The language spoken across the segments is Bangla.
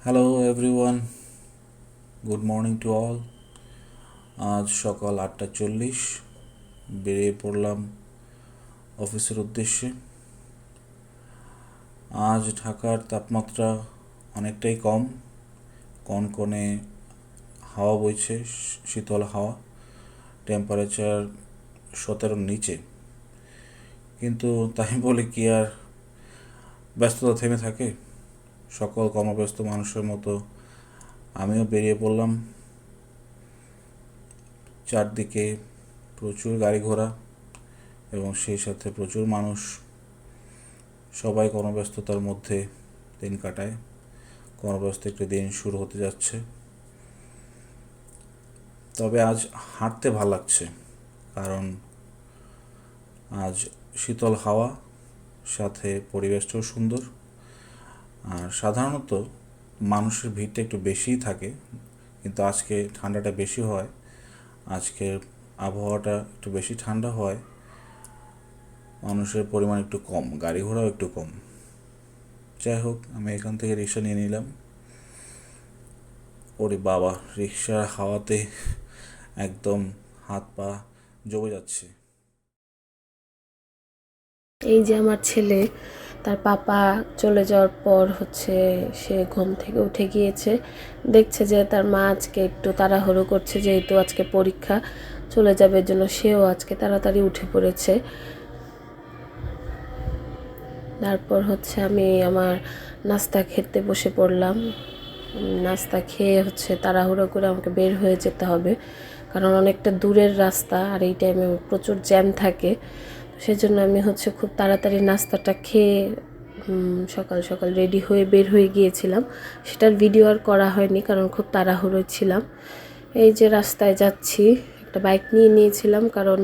Hello everyone, good morning to all. আজ সকাল 8:40 বেরিয়ে পড়লাম অফিসের উদ্দেশ্যে। আজ ঢাকার তাপমাত্রা অনেকটাই কম, কনকনে হাওয়া বইছে, শীতল হাওয়া, টেম্পারেচার 17-র নিচে। কিন্তু তাই বলে কি আর ব্যস্ততা থেমে থাকে? সকল কর্মব্যস্ত মানুষের মতো আমিও বেরিয়ে পড়লাম। চারদিকে প্রচুর গাড়ি ঘোড়া এবং সেই সাথে প্রচুর মানুষ, সবাই কর্মব্যস্ততার মধ্যে দিন কাটায়। কর্মব্যস্ত একটি দিন শুরু হতে যাচ্ছে। তবে আজ হাঁটতে ভাল লাগছে, কারণ আজ শীতল হাওয়া, সাথে পরিবেশটাও সুন্দর। আর সাধারণত মানুষের ভিড়টা একটু বেশিই থাকে, কিন্তু আজকে ঠান্ডাটা বেশি হয়, আজকের আবহাওয়াটা একটু বেশি ঠান্ডা হয়, মানুষের পরিমাণ একটু কম, গাড়ি ঘোড়াও একটু কম। যাই হোক, আমি এখান থেকে রিক্সা নিয়ে নিলাম। ওরে বাবা, রিক্সার হাওয়াতে একদম হাত পা জমে যাচ্ছে। এই যে আমার ছেলে, তার পাপা চলে যাওয়ার পর সে ঘুম থেকে উঠে গিয়েছে, দেখছে যে তার মা আজকে একটু তাড়াহুড়ো করছে, যেহেতু আজকে পরীক্ষা, চলে যাবে জন্য সেও আজকে তাড়াতাড়ি উঠে পড়েছে। তারপর আমি আমার নাস্তা খেতে বসে পড়লাম। নাস্তা খেয়ে তাড়াহুড়ো করে আমাকে বের হয়ে যেতে হবে, কারণ অনেকটা দূরের রাস্তা আর এই টাইমে প্রচুর জ্যাম থাকে। সেজন্য আমি খুব তাড়াতাড়ি নাস্তাটা খেয়ে সকাল সকাল রেডি হয়ে বের হয়ে গিয়েছিলাম। সেটার ভিডিও আর করা হয়নি, কারণ খুব তাড়াহুড়োয় ছিলাম। এই যে রাস্তায় যাচ্ছি, একটা বাইক নিয়ে নিয়েছিলাম, কারণ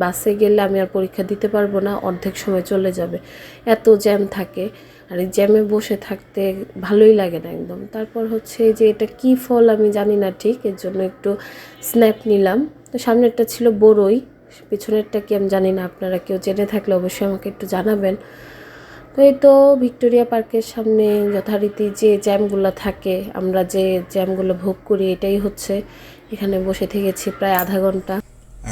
বাসে গেলে আমি আর পরীক্ষা দিতে পারবো না, অর্ধেক সময় চলে যাবে, এত জ্যাম থাকে। আর এই জ্যামে বসে থাকতে ভালোই লাগে না একদম। তারপর এই যে এটা কি ফল আমি জানি না ঠিক, এর জন্য একটু স্ন্যাপ নিলাম। তো সামনেরটা ছিল বড়ই, পিছনেরটা কি আমি জানি না, আপনারা কেউ জেনে থাকলে অবশ্যই আমাকে একটু জানাবেন। তো এই তো ভিক্টোরিয়া পার্কের সামনে যথারীতি যে জ্যামগুলো থাকে, আমরা যে জ্যামগুলো ভোগ করি, এটাই এখানে বসে থেকেছি প্রায় আধা ঘন্টা।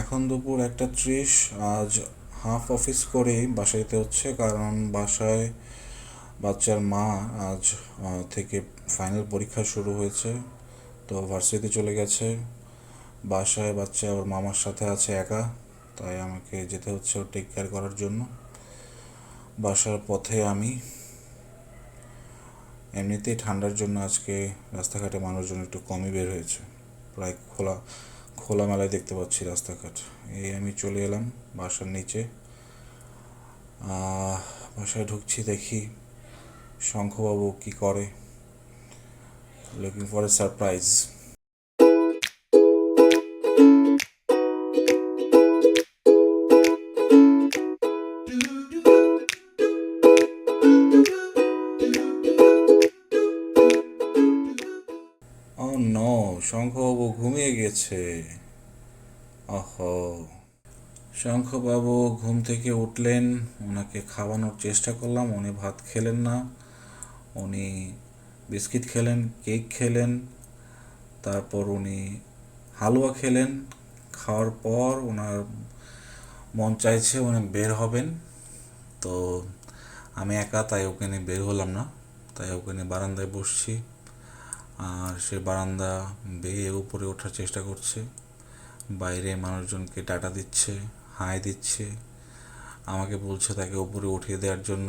এখন দুপুর 1:30। আজ হাফ অফিস করেই বাসায় যেতে হচ্ছে, কারণ বাসায় বাচ্চার মা আজ থেকে ফাইনাল পরীক্ষা শুরু হয়েছে, তো ভার্সিটিতে চলে গেছে। বাসায় বাচ্চা ওর মামার সাথে আছে একা, তাই আমাকে যেতে হচ্ছে ওর টেক কেয়ার করার জন্য। বাসার পথে আমি এমনিতেই ঠান্ডার জন্য আজকে রাস্তাঘাটে মানুষজন একটু কমই বের হয়েছে, প্রায় খোলামেলায় দেখতে পাচ্ছি রাস্তাঘাট। এই আমি চলে এলাম বাসার নিচে। বাসায় ঢুকছি, দেখি শঙ্খবাবু কি করে। Looking for a surprise. Oh no, শঙ্খবাবু ঘুমিয়ে গেছে। ওহো। শঙ্খবাবু ঘুম থেকে উঠলেন, ওনাকে খাওয়ানোর চেষ্টা করলাম, উনি ভাত খেলেন না। উনি বিস্কিট খেলেন, কেক খেলেন, তারপর উনি হালুয়া খেলেন। খাওয়ার পর ওনার মন চাইছে উনি বের হবেন, তো আমি একা, তাই ওকে নিয়ে বের হলাম না, তাই ওকে নিয়ে বারান্দায় বসছি। আর সে বারান্দা বেয়ে উপরে ওঠার চেষ্টা করছে, বাইরে মানুষজনকে টাটা দিচ্ছে, হাই দিচ্ছে, আমাকে বলছে তাকে উপরে উঠিয়ে দেওয়ার জন্য।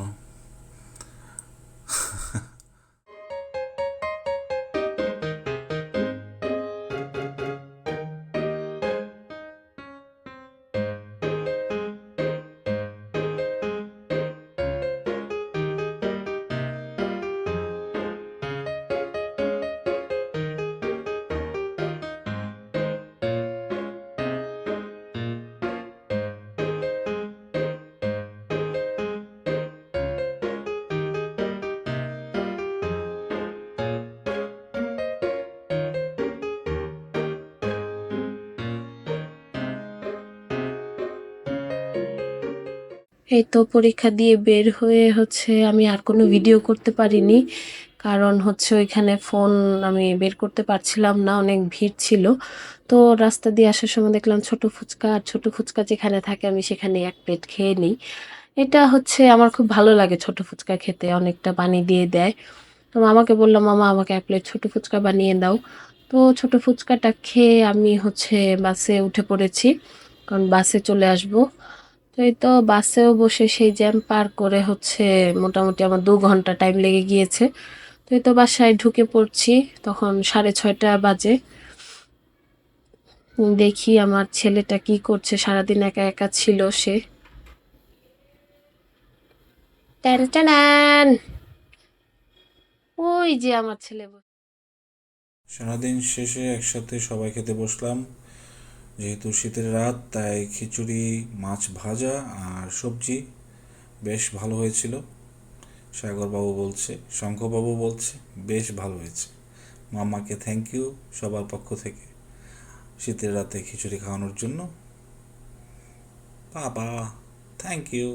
এই তো পরীক্ষা দিয়ে বের হয়ে আমি আর কোনো ভিডিও করতে পারিনি, কারণ হচ্ছে ওইখানে ফোন আমি বের করতে পারছিলাম না, অনেক ভিড় ছিল। তো রাস্তা দিয়ে আসার সময় দেখলাম ছোট ফুচকা, আর ছোট ফুচকা যেখানে থাকে আমি সেখানে এক প্লেট খেয়ে নিই। এটা হচ্ছে আমার খুব ভালো লাগে ছোট ফুচকা খেতে, অনেকটা পানি দিয়ে দেয়। তো মামাকে বললাম, মামা আমাকে এক প্লেট ছোট ফুচকা বানিয়ে দাও। তো ছোট ফুচকাটা খেয়ে আমি হচ্ছে বাসে উঠে পড়েছি, কারণ বাসে চলে আসব। তো এই তো বাসেও বসে সেই জ্যাম পার করে হচ্ছে মোটামুটি আমার 2 ঘন্টা টাইম লেগে গিয়েছে। তো এই তো বাসায় ঢুকে পড়ছি, তখন 6:30 বাজে। দেখি আমার ছেলেটা কি করছে, সারাদিন একা একা ছিল সে। ট্যান ট্যান, ওই যে আমার ছেলে। সারাদিন শেষে একসাথে সবাই খেতে বসলাম। যেহেতু শীতের রাত, তাই খিচুড়ি, মাছ ভাজা আর সবজি বেশ ভালো হয়েছিল। সাগরবাবু বলছে, শঙ্খবাবু বলছে বেশ ভালো হয়েছে। মামাকে থ্যাংক ইউ সবার পক্ষ থেকে শীতের রাতে খিচুড়ি খাওয়ানোর জন্য। বাবা, থ্যাংক ইউ।